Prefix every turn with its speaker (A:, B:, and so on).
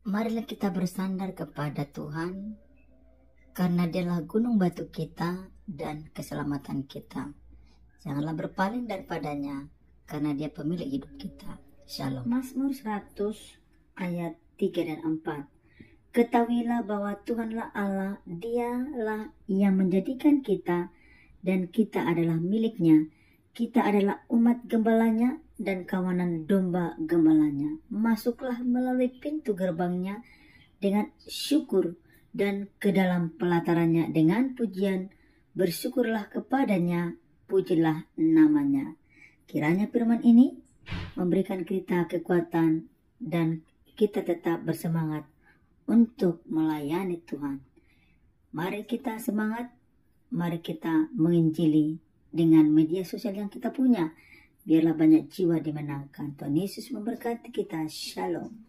A: Marilah kita bersandar kepada Tuhan, karena Dialah gunung batu kita dan keselamatan kita. Janganlah berpaling daripadanya, karena Dia pemilik hidup kita. Shalom.
B: Mazmur 100 ayat 3 dan 4. Ketahuilah bahwa Tuhanlah Allah, Dialah yang menjadikan kita, dan kita adalah miliknya. Kita adalah umat gembalanya dan kawanan domba gembalanya. Masuklah melalui pintu gerbangnya dengan syukur, dan ke dalam pelatarannya dengan pujian. Bersyukurlah kepadanya, pujilah namanya. Kiranya firman ini memberikan kita kekuatan dan kita tetap bersemangat untuk melayani Tuhan. Mari kita semangat, mari kita menginjili dengan media sosial yang kita punya. Biarlah banyak jiwa dimenangkan. Tuhan Yesus memberkati kita. Shalom.